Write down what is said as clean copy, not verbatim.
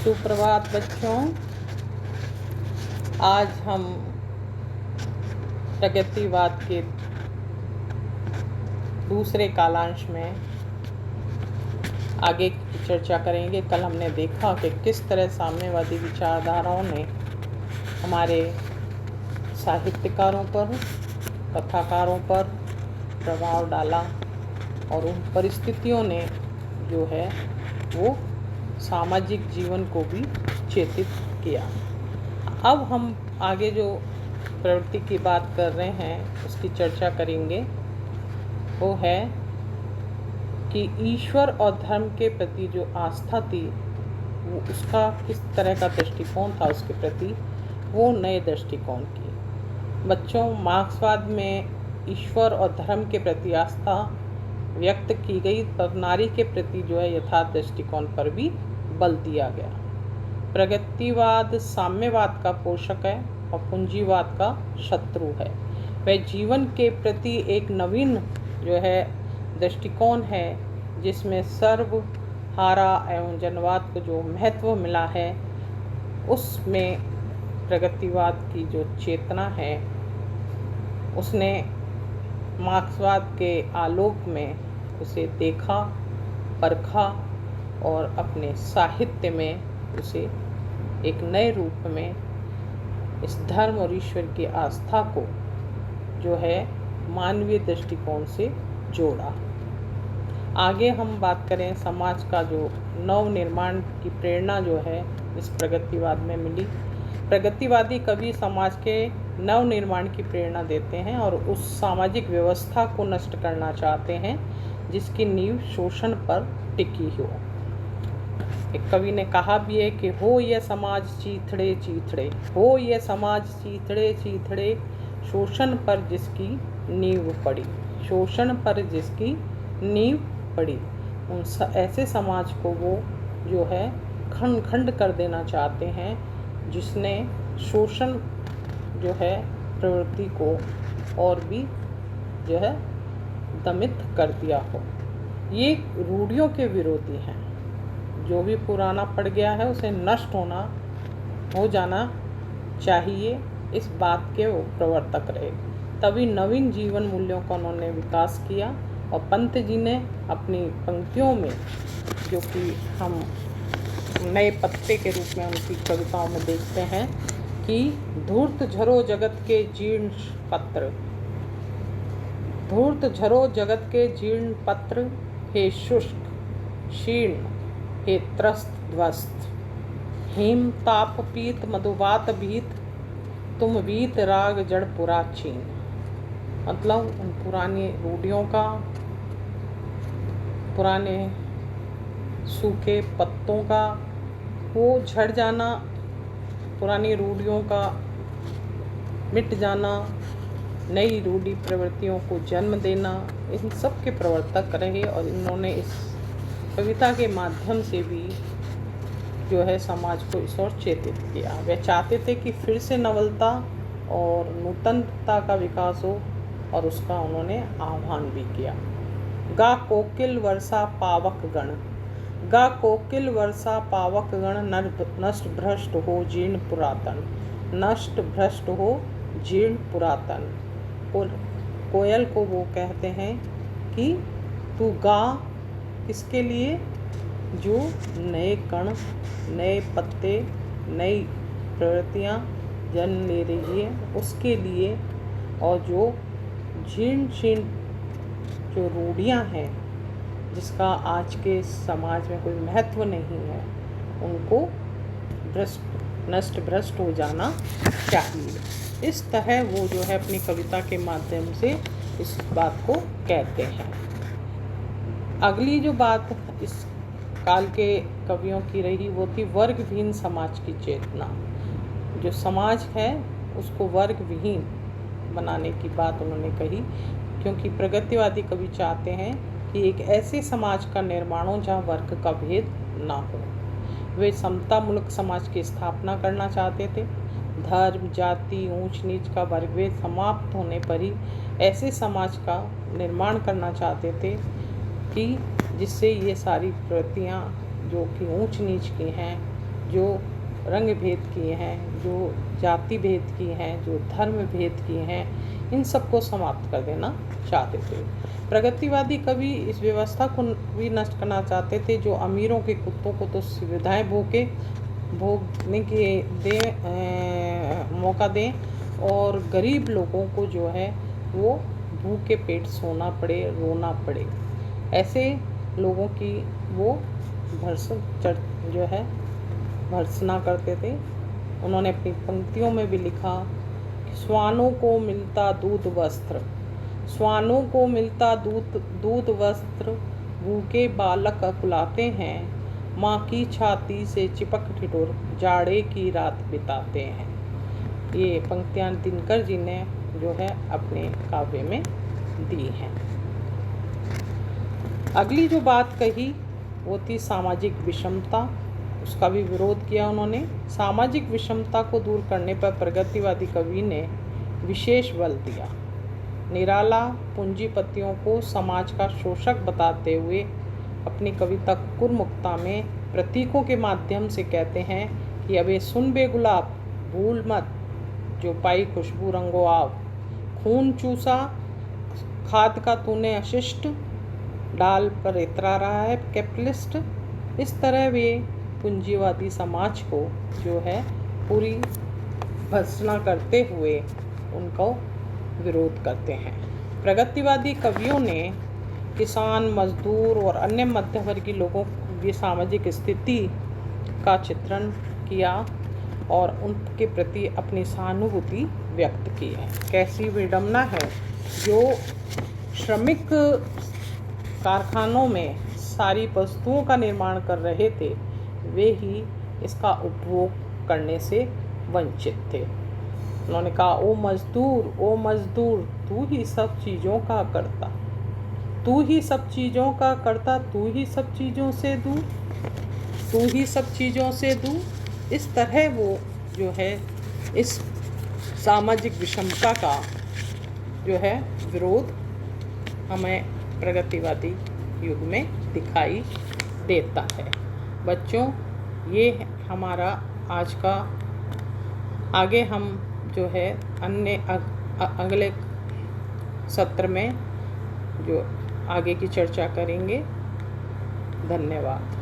सुप्रभात बच्चों। आज हम प्रगतिवाद के दूसरे कालांश में आगे की चर्चा करेंगे। कल हमने देखा कि किस तरह साम्यवादी विचारधाराओं ने हमारे साहित्यकारों पर, कथाकारों पर प्रभाव डाला और उन परिस्थितियों ने जो है वो सामाजिक जीवन को भी चेतित किया। अब हम आगे जो प्रवृत्ति की बात कर रहे हैं उसकी चर्चा करेंगे। वो है कि ईश्वर और धर्म के प्रति जो आस्था थी वो उसका किस तरह का दृष्टिकोण था उसके प्रति, वो नए दृष्टिकोण की। बच्चों, मार्क्सवाद में ईश्वर और धर्म के प्रति आस्था व्यक्त की गई, पर नारी के प्रति जो है यथार्थ दृष्टिकोण पर भी बल दिया गया। प्रगतिवाद साम्यवाद का पोषक है और पूंजीवाद का शत्रु है। वह जीवन के प्रति एक नवीन जो है दृष्टिकोण है जिसमें सर्वहारा एवं जनवाद को जो महत्व मिला है, उसमें प्रगतिवाद की जो चेतना है उसने मार्क्सवाद के आलोक में उसे देखा, परखा और अपने साहित्य में उसे एक नए रूप में इस धर्म और ईश्वर की आस्था को जो है मानवीय दृष्टिकोण से जोड़ा। आगे हम बात करें समाज का जो नव निर्माण की प्रेरणा जो है इस प्रगतिवाद में मिली। प्रगतिवादी कवि समाज के नव निर्माण की प्रेरणा देते हैं और उस सामाजिक व्यवस्था को नष्ट करना चाहते हैं जिसकी नींव शोषण पर टिकी हो। एक कवि ने कहा भी है कि हो यह समाज चीथड़े चीथड़े, हो यह समाज चीथड़े चीथड़े, शोषण पर जिसकी नींव पड़ी, शोषण पर जिसकी नींव पड़ी। उन ऐसे समाज को वो जो है खंड खंड कर देना चाहते हैं जिसने शोषण जो है प्रवृत्ति को और भी जो है दमित कर दिया हो। ये रूढ़ियों के विरोधी हैं। जो भी पुराना पड़ गया है उसे नष्ट हो जाना चाहिए, इस बात के वो प्रवर्तक रहे। तभी नवीन जीवन मूल्यों का उन्होंने विकास किया और पंत जी ने अपनी पंक्तियों में, जो कि हम नए पत्ते के रूप में उनकी कविताओं में देखते हैं कि धूर्त झरो जगत के जीर्ण पत्र, धूर्त झरो जगत के जीर्ण पत्र, हे शुष्क शीर्ण हे त्रस्त ध्वस्त, हेम ताप पीत मधुवात भीत, तुम वीत राग जड़ पुराचीन। मतलब उन पुरानी रूढ़ियों का, पुराने सूखे पत्तों का वो झड़ जाना, पुरानी रूढ़ियों का मिट जाना, नई रूढ़ी प्रवृत्तियों को जन्म देना, इन सब के प्रवर्तक रहे। और इन्होंने इस कविता के माध्यम से भी जो है समाज को इस ओर चेतित किया। वे चाहते थे कि फिर से नवलता और नूतनता का विकास हो और उसका उन्होंने आह्वान भी किया। गा कोकिल वर्षा पावक गण, गा कोकिल वर्षा पावक गण, नष्ट भ्रष्ट हो जीर्ण पुरातन, नष्ट भ्रष्ट हो जीर्ण पुरातन। कोयल को वो कहते हैं कि तू गा, किसके लिए? जो नए कण, नए पत्ते, नई प्रवृत्तियाँ जन्म ले रही है उसके लिए, और जो जीर्ण शीर्ण जो रूढ़ियाँ हैं जिसका आज के समाज में कोई महत्व नहीं है, उनको नष्ट भ्रष्ट हो जाना चाहिए। इस तरह वो जो है अपनी कविता के माध्यम से इस बात को कहते हैं। अगली जो बात इस काल के कवियों की रही वो थी वर्ग विहीन समाज की चेतना। जो समाज है उसको वर्ग विहीन बनाने की बात उन्होंने कही, क्योंकि प्रगतिवादी कवि चाहते हैं कि एक ऐसे समाज का निर्माण हो जहाँ वर्ग का भेद ना हो। वे समतामूलक समाज की स्थापना करना चाहते थे। धर्म, जाति, ऊंच नीच का वर्गभेद समाप्त होने पर ही ऐसे समाज का निर्माण करना चाहते थे कि जिससे ये सारी प्रवृत्तियाँ जो कि ऊंच नीच की हैं, जो रंग भेद किए हैं, जो जाति भेद की हैं, जो धर्म भेद की हैं, इन सबको समाप्त कर देना चाहते थे। प्रगतिवादी कवि इस व्यवस्था को भी नष्ट करना चाहते थे जो अमीरों के कुत्तों को तो सुविधाएं भोगने के मौका दें और गरीब लोगों को जो है वो भूखे पेट सोना पड़े, रोना पड़े। ऐसे लोगों की वो भर्त्सना करते थे। उन्होंने अपनी पंक्तियों में भी लिखा, श्वानों को मिलता दूध वस्त्र, श्वानों को मिलता दूध वस्त्र, भूखे बालक अकुलाते हैं, माँ की छाती से चिपक ठिठुर जाड़े की रात बिताते हैं। ये पंक्तियाँ दिनकर जी ने जो है अपने काव्य में दी हैं। अगली जो बात कही वो थी सामाजिक विषमता। उसका भी विरोध किया उन्होंने। सामाजिक विषमता को दूर करने पर प्रगतिवादी कवि ने विशेष बल दिया। निराला पूंजीपतियों को समाज का शोषक बताते हुए अपनी कविता कुरमुक्ता में प्रतीकों के माध्यम से कहते हैं कि अबे सुन बे गुलाब, भूल मत जो पाई खुशबू रंगो आव, खून चूसा खाद का तूने अशिष्ट, डाल पर इतरा रहा है कैपिटलिस्ट। इस तरह वे पूंजीवादी समाज को जो है पूरी भर्त्सना करते हुए उनको विरोध करते हैं। प्रगतिवादी कवियों ने किसान, मजदूर और अन्य मध्यवर्गीय लोगों की सामाजिक स्थिति का चित्रण किया और उनके प्रति अपनी सहानुभूति व्यक्त की है। कैसी विडंबना है, जो श्रमिक कारखानों में सारी वस्तुओं का निर्माण कर रहे थे वे ही इसका उपभोग करने से वंचित थे। उन्होंने कहा, ओ मजदूर तू ही सब चीज़ों का करता, तू ही सब चीज़ों का करता, तू ही सब चीज़ों से दूर, तू ही सब चीज़ों से दूर। इस तरह वो जो है इस सामाजिक विषमता का जो है विरोध हमें प्रगतिवादी युग में दिखाई देता है। बच्चों, ये हमारा आज का, आगे हम जो है अन्य अगले सत्र में जो आगे की चर्चा करेंगे। धन्यवाद।